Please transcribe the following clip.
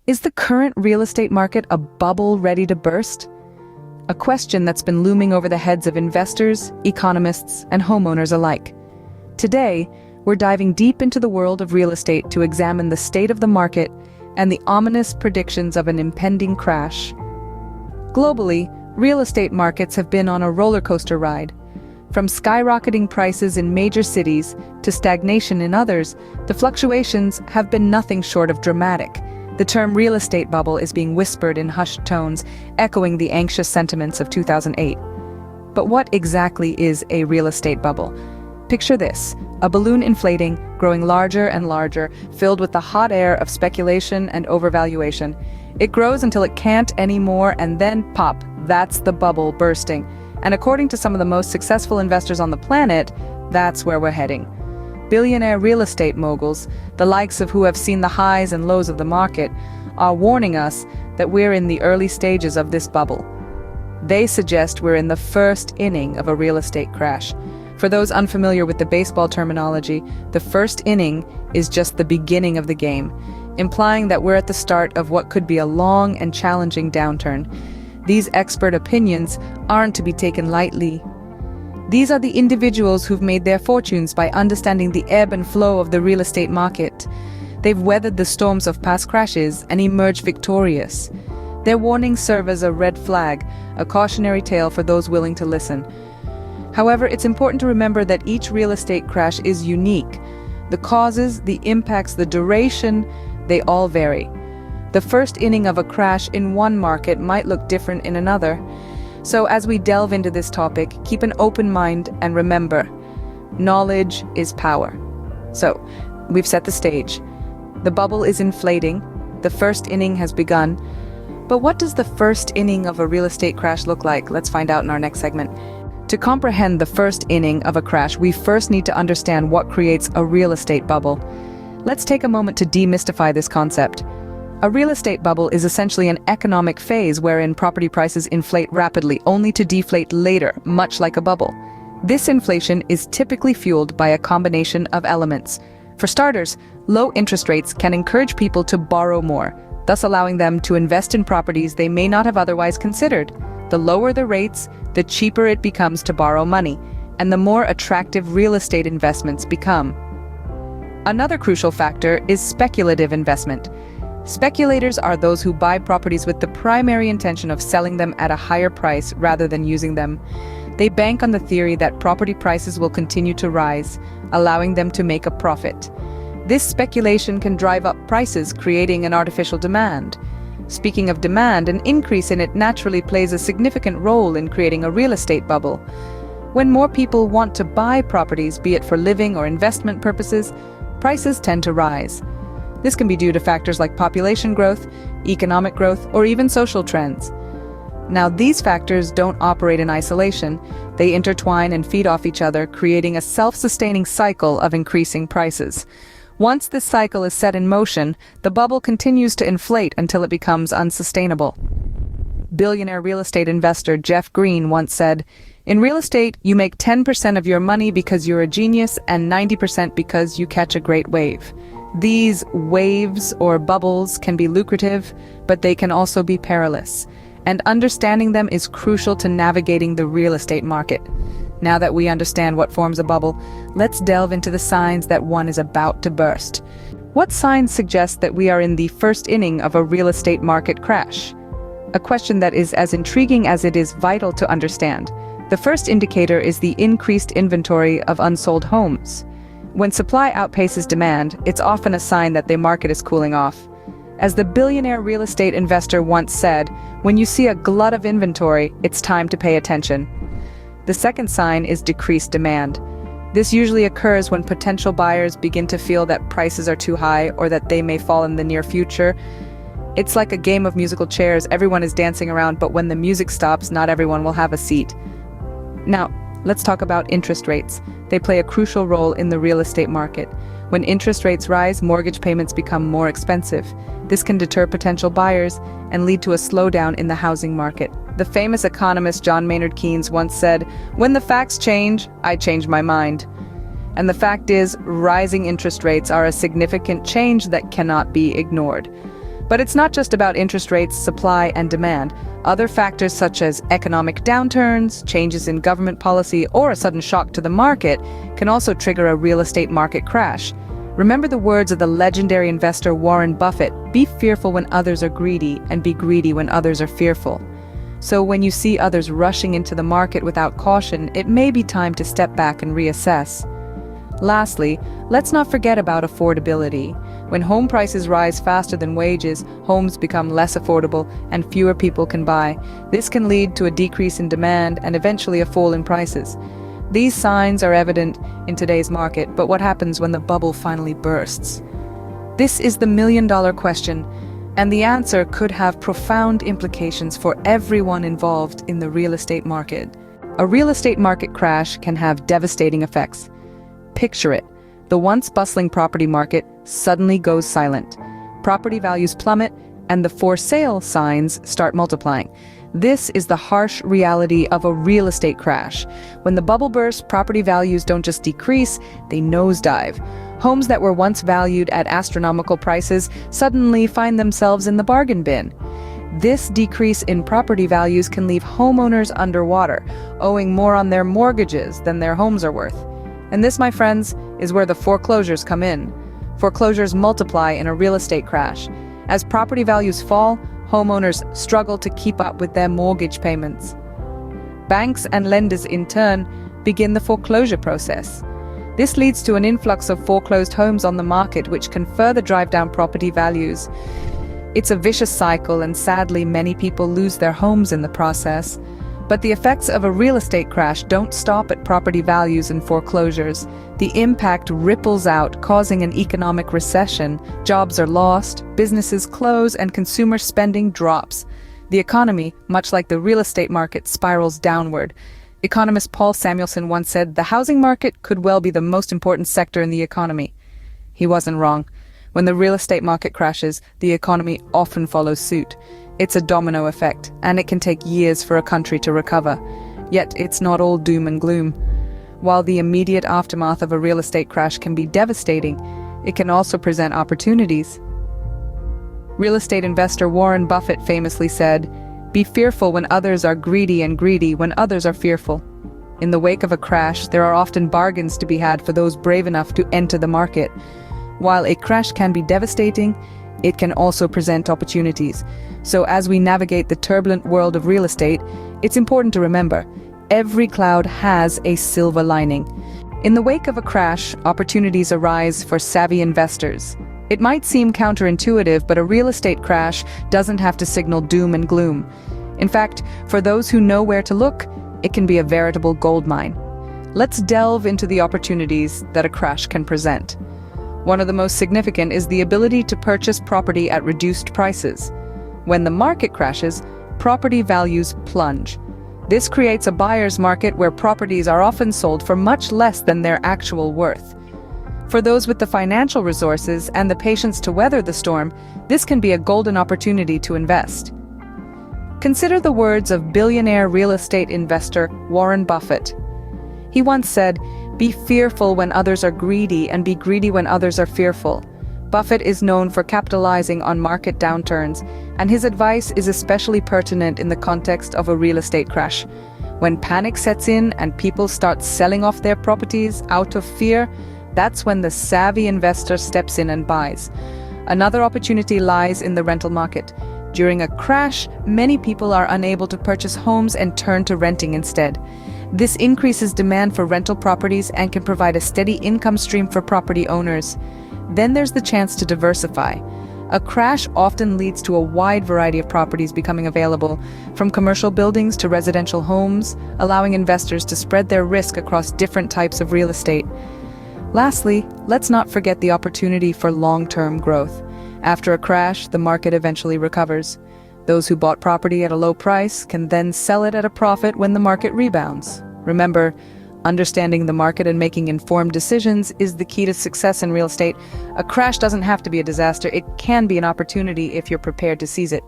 Is the current real estate market a bubble ready to burst? A question that's been looming over the heads of investors, economists, and homeowners alike. Today, we're diving deep into the world of real estate to examine the state of the market and the ominous predictions of an impending crash. Globally, real estate markets have been on a roller coaster ride. From skyrocketing prices in major cities to stagnation in others, the fluctuations have been nothing short of dramatic. The term real estate bubble is being whispered in hushed tones, echoing the anxious sentiments of 2008. But what exactly is a real estate bubble? Picture this: a balloon inflating, growing larger and larger, filled with the hot air of speculation and overvaluation. It grows until it can't anymore, and then pop, that's the bubble bursting. And according to some of the most successful investors on the planet, that's where we're heading. Billionaire real estate moguls, the likes of who have seen the highs and lows of the market, are warning us that we're in the early stages of this bubble. They suggest we're in the first inning of a real estate crash. For those unfamiliar with the baseball terminology, the first inning is just the beginning of the game, implying that we're at the start of what could be a long and challenging downturn. These expert opinions aren't to be taken lightly. These are the individuals who've made their fortunes by understanding the ebb and flow of the real estate market. They've weathered the storms of past crashes and emerged victorious. Their warnings serve as a red flag, a cautionary tale for those willing to listen. However, it's important to remember that each real estate crash is unique. The causes, the impacts, the duration, they all vary. The first inning of a crash in one market might look different in another. So as we delve into this topic, keep an open mind and remember, knowledge is power. So, we've set the stage. The bubble is inflating. The first inning has begun. But what does the first inning of a real estate crash look like? Let's find out in our next segment. To comprehend the first inning of a crash, we first need to understand what creates a real estate bubble. Let's take a moment to demystify this concept. A real estate bubble is essentially an economic phase wherein property prices inflate rapidly, only to deflate later, much like a bubble. This inflation is typically fueled by a combination of elements. For starters, low interest rates can encourage people to borrow more, thus allowing them to invest in properties they may not have otherwise considered. The lower the rates, the cheaper it becomes to borrow money, and the more attractive real estate investments become. Another crucial factor is speculative investment. Speculators are those who buy properties with the primary intention of selling them at a higher price rather than using them. They bank on the theory that property prices will continue to rise, allowing them to make a profit. This speculation can drive up prices, creating an artificial demand. Speaking of demand, an increase in it naturally plays a significant role in creating a real estate bubble. When more people want to buy properties, be it for living or investment purposes, prices tend to rise. This can be due to factors like population growth, economic growth, or even social trends. Now, these factors don't operate in isolation. They intertwine and feed off each other, creating a self-sustaining cycle of increasing prices. Once this cycle is set in motion, the bubble continues to inflate until it becomes unsustainable. Billionaire real estate investor Jeff Green once said, "In real estate, you make 10% of your money because you're a genius and 90% because you catch a great wave." These waves or bubbles can be lucrative, but they can also be perilous, and understanding them is crucial to navigating the real estate market. Now that we understand what forms a bubble, let's delve into the signs that one is about to burst. What signs suggest that we are in the first inning of a real estate market crash? A question that is as intriguing as it is vital to understand. The first indicator is the increased inventory of unsold homes. When supply outpaces demand, it's often a sign that the market is cooling off. As the billionaire real estate investor once said, "When you see a glut of inventory, it's time to pay attention." The second sign is decreased demand. This usually occurs when potential buyers begin to feel that prices are too high or that they may fall in the near future. It's like a game of musical chairs. Everyone is dancing around, but when the music stops, not everyone will have a seat. Now, let's talk about interest rates. They play a crucial role in the real estate market. When interest rates rise, mortgage payments become more expensive. This can deter potential buyers and lead to a slowdown in the housing market. The famous economist John Maynard Keynes once said, "When the facts change, I change my mind." And the fact is, rising interest rates are a significant change that cannot be ignored. But it's not just about interest rates, supply, and demand. Other factors such as economic downturns, changes in government policy, or a sudden shock to the market can also trigger a real estate market crash. Remember the words of the legendary investor Warren Buffett: "Be fearful when others are greedy, and be greedy when others are fearful." So when you see others rushing into the market without caution, it may be time to step back and reassess. Lastly, let's not forget about affordability. When home prices rise faster than wages, homes become less affordable and fewer people can buy. This can lead to a decrease in demand and eventually a fall in prices. These signs are evident in today's market, but what happens when the bubble finally bursts? This is the million-dollar question, and the answer could have profound implications for everyone involved in the real estate market. A real estate market crash can have devastating effects. Picture it. The once bustling property market suddenly goes silent. Property values plummet, and the for sale signs start multiplying. This is the harsh reality of a real estate crash. When the bubble bursts, property values don't just decrease, they nosedive. Homes that were once valued at astronomical prices suddenly find themselves in the bargain bin. This decrease in property values can leave homeowners underwater, owing more on their mortgages than their homes are worth. And this, my friends, is where the foreclosures come in. Foreclosures multiply in a real estate crash. As property values fall, homeowners struggle to keep up with their mortgage payments. Banks and lenders, in turn, begin the foreclosure process. This leads to an influx of foreclosed homes on the market, which can further drive down property values. It's a vicious cycle, and sadly, many people lose their homes in the process. But the effects of a real estate crash don't stop at property values and foreclosures. The impact ripples out, causing an economic recession. Jobs are lost, businesses close, and consumer spending drops. The economy, much like the real estate market, spirals downward. Economist Paul Samuelson once said, "The housing market could well be the most important sector in the economy." He wasn't wrong. When the real estate market crashes, the economy often follows suit. It's a domino effect, and it can take years for a country to recover. Yet it's not all doom and gloom. While the immediate aftermath of a real estate crash can be devastating, it can also present opportunities. Real estate investor Warren Buffett famously said, "Be fearful when others are greedy, and greedy when others are fearful." In the wake of a crash, there are often bargains to be had for those brave enough to enter the market. While a crash can be devastating, it can also present opportunities. So as we navigate the turbulent world of real estate, it's important to remember, every cloud has a silver lining. In the wake of a crash, opportunities arise for savvy investors. It might seem counterintuitive, but a real estate crash doesn't have to signal doom and gloom. In fact, for those who know where to look, it can be a veritable goldmine. Let's delve into the opportunities that a crash can present. One of the most significant is the ability to purchase property at reduced prices. When the market crashes, property values plunge. This creates a buyer's market where properties are often sold for much less than their actual worth. For those with the financial resources and the patience to weather the storm, this can be a golden opportunity to invest. Consider the words of billionaire real estate investor Warren Buffett. He once said, "Be fearful when others are greedy, and be greedy when others are fearful." Buffett is known for capitalizing on market downturns, and his advice is especially pertinent in the context of a real estate crash. When panic sets in and people start selling off their properties out of fear, that's when the savvy investor steps in and buys. Another opportunity lies in the rental market. During a crash, many people are unable to purchase homes and turn to renting instead. This increases demand for rental properties and can provide a steady income stream for property owners. Then there's the chance to diversify. A crash often leads to a wide variety of properties becoming available, from commercial buildings to residential homes, allowing investors to spread their risk across different types of real estate. Lastly, let's not forget the opportunity for long-term growth. After a crash, the market eventually recovers. Those who bought property at a low price can then sell it at a profit when the market rebounds. Remember, understanding the market and making informed decisions is the key to success in real estate. A crash doesn't have to be a disaster. It can be an opportunity if you're prepared to seize it.